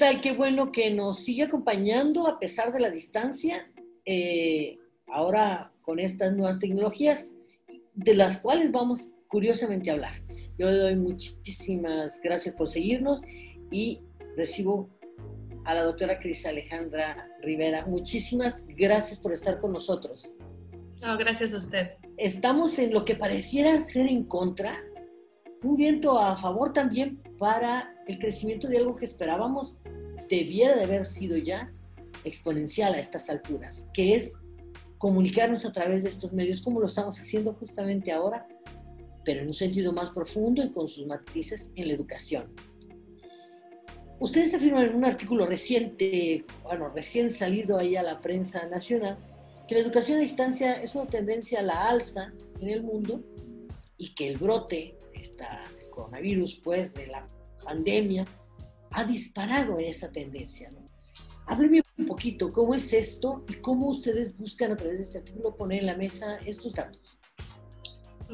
tal? Qué bueno que nos sigue acompañando a pesar de la distancia, ahora con estas nuevas tecnologías, de las cuales vamos curiosamente a hablar. Yo le doy muchísimas gracias por seguirnos y recibo a la doctora Cris Alejandra Rivera. Muchísimas gracias por estar con nosotros. No, gracias a usted. Estamos en lo que pareciera ser en contra, un viento a favor también para el crecimiento de algo que esperábamos debiera de haber sido ya exponencial a estas alturas, que es comunicarnos a través de estos medios, como lo estamos haciendo justamente ahora, pero en un sentido más profundo y con sus matices en la educación. Ustedes afirman en un artículo reciente, recién salido ahí a la prensa nacional, que la educación a distancia es una tendencia a la alza en el mundo y que el brote el coronavirus, pues, de la pandemia, ha disparado en esa tendencia, ¿no? Hábleme un poquito, ¿cómo es esto y cómo ustedes buscan a través de este artículo poner en la mesa estos datos?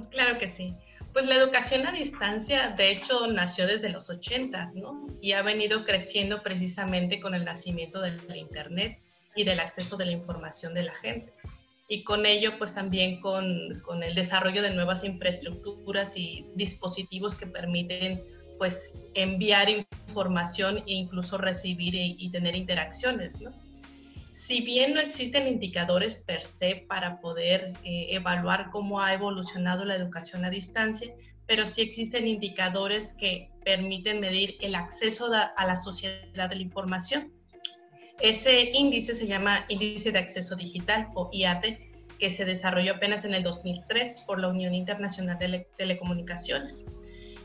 Claro que sí. Pues la educación a distancia, de hecho, nació desde los 80s, ¿no? Y ha venido creciendo precisamente con el nacimiento del Internet y del acceso de la información de la gente. Y con ello, pues también con el desarrollo de nuevas infraestructuras y dispositivos que permiten, pues, enviar información e incluso recibir y tener interacciones, ¿no? Si bien no existen indicadores per se para poder evaluar cómo ha evolucionado la educación a distancia, pero sí existen indicadores que permiten medir el acceso a la sociedad de la información. Ese índice se llama Índice de Acceso Digital, o IAD, que se desarrolló apenas en el 2003 por la Unión Internacional de Telecomunicaciones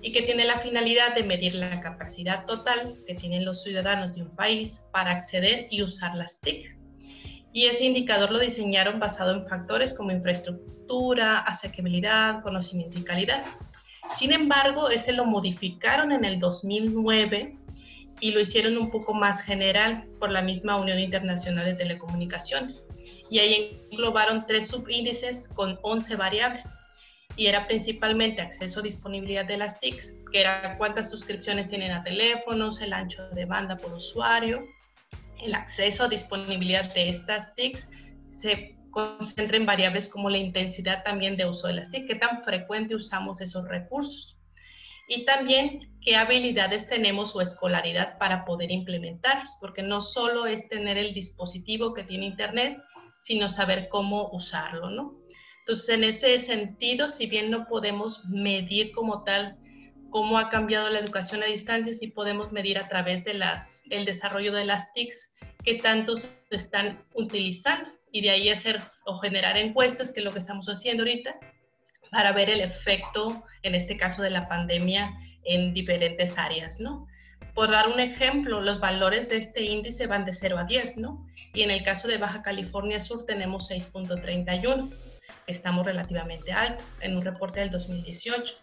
y que tiene la finalidad de medir la capacidad total que tienen los ciudadanos de un país para acceder y usar las TIC. Y ese indicador lo diseñaron basado en factores como infraestructura, asequibilidad, conocimiento y calidad. Sin embargo, ese lo modificaron en el 2009 y lo hicieron un poco más general por la misma Unión Internacional de Telecomunicaciones. Y ahí englobaron 3 subíndices con 11 variables. Y era principalmente acceso a disponibilidad de las TICs, que era cuántas suscripciones tienen a teléfonos, el ancho de banda por usuario. El acceso a disponibilidad de estas TICs se concentra en variables como la intensidad también de uso de las TIC, qué tan frecuente usamos esos recursos. Y también qué habilidades tenemos o escolaridad para poder implementarlos, porque no solo es tener el dispositivo que tiene internet, sino saber cómo usarlo, ¿no? Entonces, en ese sentido, si bien no podemos medir como tal cómo ha cambiado la educación a distancia, sí podemos medir a través de el desarrollo de las TICs qué tanto se están utilizando y de ahí hacer o generar encuestas, que es lo que estamos haciendo ahorita, para ver el efecto, en este caso de la pandemia, en diferentes áreas, ¿no? Por dar un ejemplo, los valores de este índice van de 0 a 10, ¿no? Y en el caso de Baja California Sur tenemos 6.31, estamos relativamente alto, en un reporte del 2018.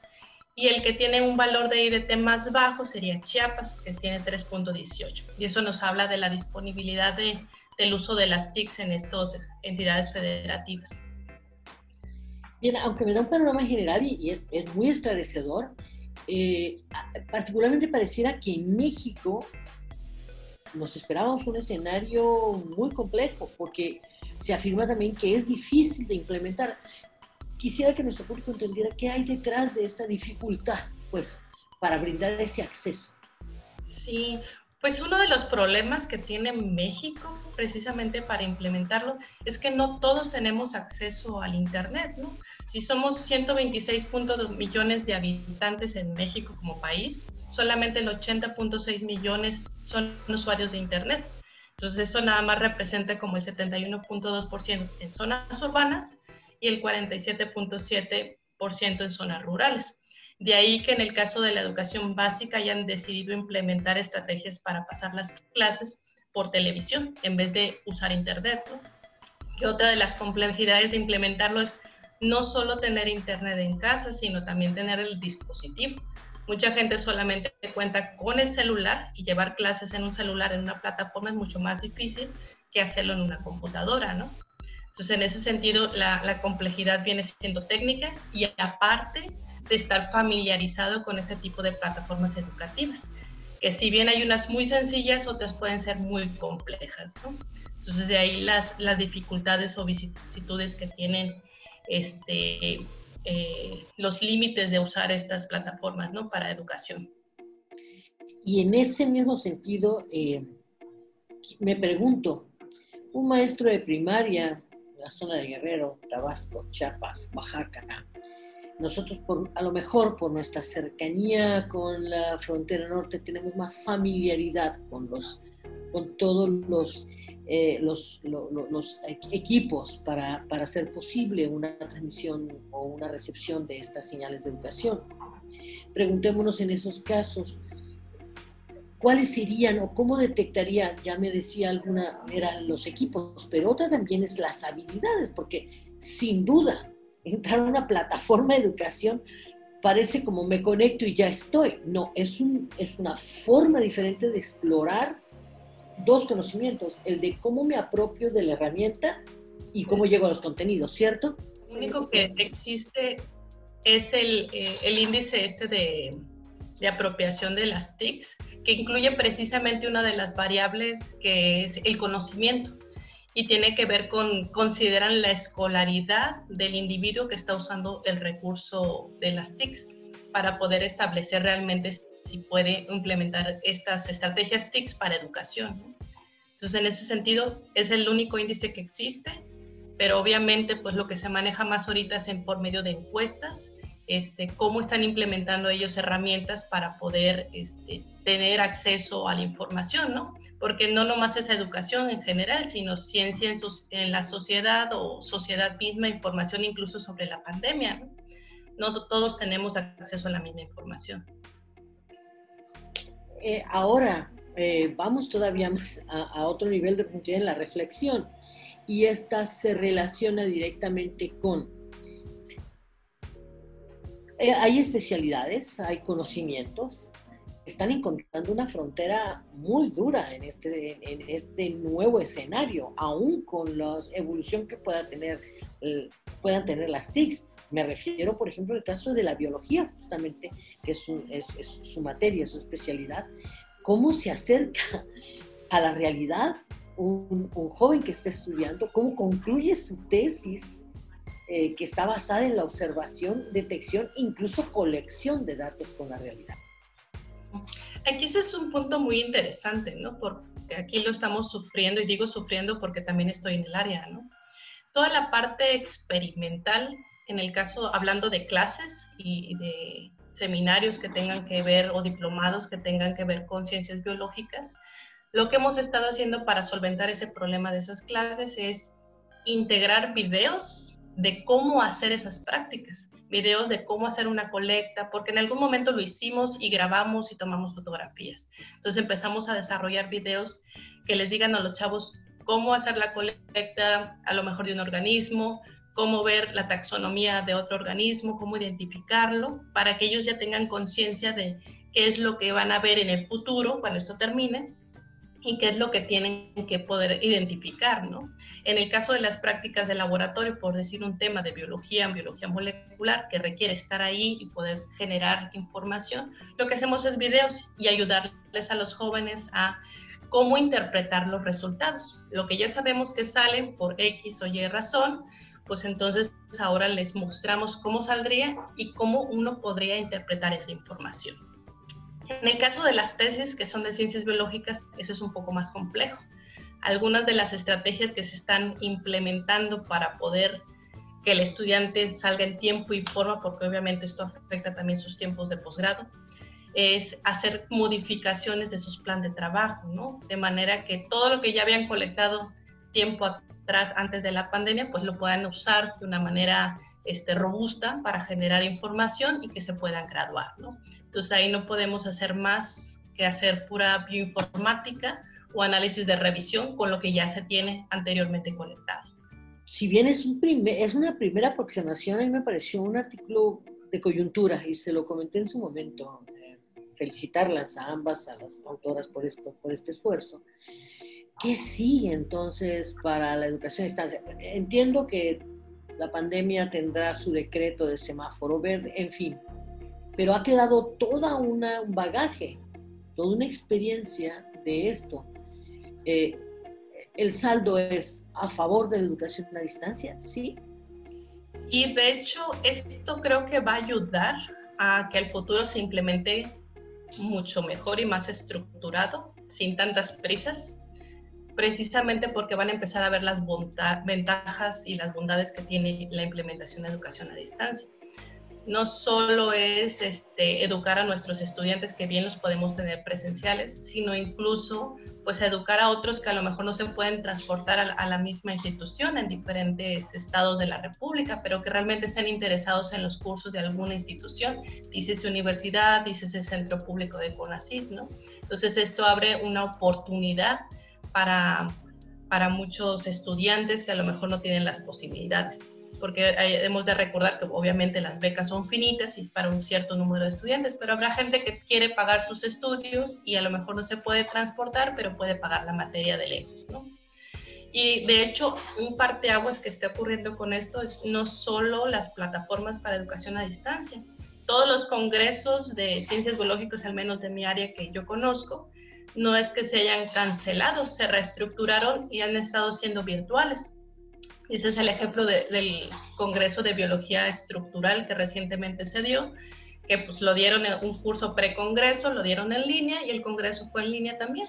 Y el que tiene un valor de IDT más bajo sería Chiapas, que tiene 3.18. Y eso nos habla de la disponibilidad del uso de las TICs en estas entidades federativas. Bien, aunque me da un panorama general y es muy esclarecedor, particularmente pareciera que en México nos esperábamos un escenario muy complejo, porque se afirma también que es difícil de implementar. Quisiera que nuestro público entendiera qué hay detrás de esta dificultad, pues, para brindar ese acceso. Sí, pues uno de los problemas que tiene México, precisamente para implementarlo, es que no todos tenemos acceso al Internet, ¿no? Si somos 126.2 millones de habitantes en México como país, solamente el 80.6 millones son usuarios de Internet. Entonces eso nada más representa como el 71.2% en zonas urbanas y el 47.7% en zonas rurales. De ahí que en el caso de la educación básica hayan decidido implementar estrategias para pasar las clases por televisión en vez de usar internet, ¿no? Que otra de las complejidades de implementarlo es no solo tener internet en casa, sino también tener el dispositivo. Mucha gente solamente cuenta con el celular y llevar clases en un celular en una plataforma es mucho más difícil que hacerlo en una computadora, ¿no? Entonces, en ese sentido, la complejidad viene siendo técnica y aparte de estar familiarizado con ese tipo de plataformas educativas. que si bien hay unas muy sencillas, otras pueden ser muy complejas, ¿no? Entonces de ahí las dificultades o vicisitudes que tienen los límites de usar estas plataformas, ¿no? Para educación. Y en ese mismo sentido, me pregunto, un maestro de primaria en la zona de Guerrero, Tabasco, Chiapas, Oaxaca, nosotros a lo mejor por nuestra cercanía con la frontera norte tenemos más familiaridad con todos los equipos para hacer posible una transmisión o una recepción de estas señales de educación. Preguntémonos en esos casos, ¿cuáles serían o cómo detectaría? Ya me decía alguna, eran los equipos, pero otra también es las habilidades, porque sin duda entrar a una plataforma de educación parece como me conecto y ya estoy. No, es una forma diferente de explorar dos conocimientos, el de cómo me apropio de la herramienta y cómo llego a los contenidos, ¿cierto? Lo único que existe es el índice de apropiación de las TICs, que incluye precisamente una de las variables que es el conocimiento y tiene que ver consideran la escolaridad del individuo que está usando el recurso de las TICs para poder establecer realmente si puede implementar estas estrategias TICs para educación, ¿no? Entonces, en ese sentido, es el único índice que existe, pero obviamente pues lo que se maneja más ahorita es por medio de encuestas, cómo están implementando ellos herramientas para poder tener acceso a la información, ¿no? Porque no nomás es educación en general, sino ciencia en la sociedad o sociedad misma, información incluso sobre la pandemia, ¿no? No todos tenemos acceso a la misma información. Ahora, vamos todavía más a otro nivel de profundidad en la reflexión, y esta se relaciona directamente con hay especialidades, hay conocimientos, están encontrando una frontera muy dura en este nuevo escenario, aún con la evolución que puedan tener las TICs. Me refiero, por ejemplo, al caso de la biología, justamente, que es su materia, su especialidad. ¿Cómo se acerca a la realidad un joven que está estudiando? ¿Cómo concluye su tesis? Que está basada en la observación, detección, incluso colección de datos con la realidad. Aquí ese es un punto muy interesante, ¿no? Porque aquí lo estamos sufriendo, y digo sufriendo porque también estoy en el área, ¿no? Toda la parte experimental, en el caso, hablando de clases y de seminarios que tengan que ver, o diplomados que tengan que ver con ciencias biológicas, lo que hemos estado haciendo para solventar ese problema de esas clases es integrar videos de cómo hacer esas prácticas, videos de cómo hacer una colecta, porque en algún momento lo hicimos y grabamos y tomamos fotografías. Entonces empezamos a desarrollar videos que les digan a los chavos cómo hacer la colecta, a lo mejor de un organismo, cómo ver la taxonomía de otro organismo, cómo identificarlo, para que ellos ya tengan conciencia de qué es lo que van a ver en el futuro cuando esto termine, y qué es lo que tienen que poder identificar, ¿no? En el caso de las prácticas de laboratorio, por decir un tema de biología molecular, que requiere estar ahí y poder generar información, lo que hacemos es videos y ayudarles a los jóvenes a cómo interpretar los resultados. Lo que ya sabemos que salen por X o Y razón, pues entonces ahora les mostramos cómo saldría y cómo uno podría interpretar esa información. En el caso de las tesis, que son de ciencias biológicas, eso es un poco más complejo. Algunas de las estrategias que se están implementando para poder que el estudiante salga en tiempo y forma, porque obviamente esto afecta también sus tiempos de posgrado, es hacer modificaciones de sus planes de trabajo, ¿no? De manera que todo lo que ya habían colectado tiempo atrás, antes de la pandemia, pues lo puedan usar de una manera robusta para generar información y que se puedan graduar, ¿no? Entonces ahí no podemos hacer más que hacer pura bioinformática o análisis de revisión con lo que ya se tiene anteriormente colectado. Si bien es una primera aproximación, a mí me pareció un artículo de coyuntura y se lo comenté en su momento. Felicitarlas a ambas, a las autoras por este esfuerzo. ¿Qué sigue entonces para la educación a distancia? Entiendo que la pandemia tendrá su decreto de semáforo verde, en fin, pero ha quedado un bagaje, toda una experiencia de esto. ¿El saldo es a favor de la educación a distancia? Sí. Y de hecho, esto creo que va a ayudar a que el futuro se implemente mucho mejor y más estructurado, sin tantas prisas, precisamente porque van a empezar a ver las ventajas y las bondades que tiene la implementación de educación a distancia. No solo es educar a nuestros estudiantes, que bien los podemos tener presenciales, sino incluso pues educar a otros que a lo mejor no se pueden transportar a la misma institución en diferentes estados de la República, pero que realmente estén interesados en los cursos de alguna institución, dícese universidad, dícese centro público de CONACYT, ¿no? Entonces esto abre una oportunidad para muchos estudiantes que a lo mejor no tienen las posibilidades, porque hemos de recordar que obviamente las becas son finitas y es para un cierto número de estudiantes, pero habrá gente que quiere pagar sus estudios y a lo mejor no se puede transportar, pero puede pagar la materia de lejos, ¿no? Y de hecho, un parteaguas que está ocurriendo con esto es no solo las plataformas para educación a distancia. Todos los congresos de ciencias biológicas, al menos de mi área que yo conozco, no es que se hayan cancelado, se reestructuraron y han estado siendo virtuales. Ese es el ejemplo del Congreso de Biología Estructural que recientemente se dio, que pues lo dieron en un curso pre-congreso, lo dieron en línea y el congreso fue en línea también.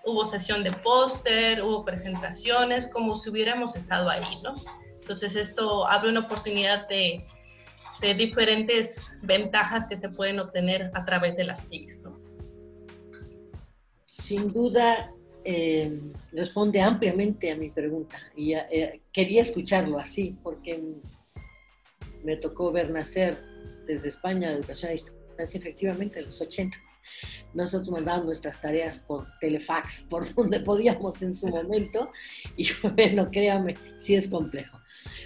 Hubo sesión de póster, hubo presentaciones, como si hubiéramos estado ahí, ¿no? Entonces esto abre una oportunidad de diferentes ventajas que se pueden obtener a través de las TICs, ¿no? Sin duda, responde ampliamente a mi pregunta y quería escucharlo así porque me tocó ver nacer desde España la educación a distancia efectivamente en los 80. Nosotros mandábamos nuestras tareas por telefax, por donde podíamos en su momento, y bueno, créame, sí es complejo.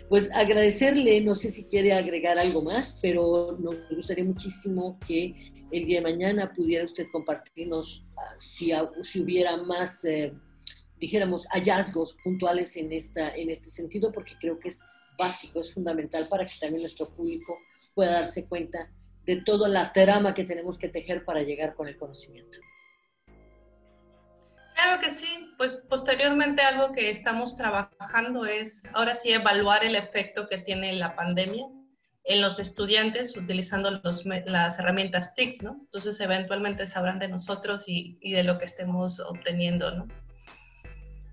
Pues agradecerle, no sé si quiere agregar algo más, pero nos gustaría muchísimo que el día de mañana pudiera usted compartirnos si hubiera más, dijéramos, hallazgos puntuales en este sentido, porque creo que es básico, es fundamental para que también nuestro público pueda darse cuenta de toda la trama que tenemos que tejer para llegar con el conocimiento. Claro que sí, pues posteriormente algo que estamos trabajando es ahora sí evaluar el efecto que tiene la pandemia en los estudiantes utilizando las herramientas TIC, ¿no? Entonces eventualmente sabrán de nosotros y de lo que estemos obteniendo, ¿no?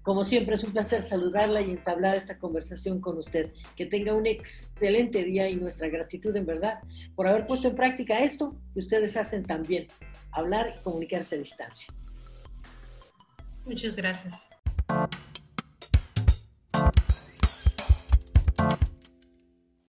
Como siempre, es un placer saludarla y entablar esta conversación con usted. Que tenga un excelente día y nuestra gratitud, en verdad, por haber puesto en práctica esto que ustedes hacen también, hablar y comunicarse a distancia. Muchas gracias.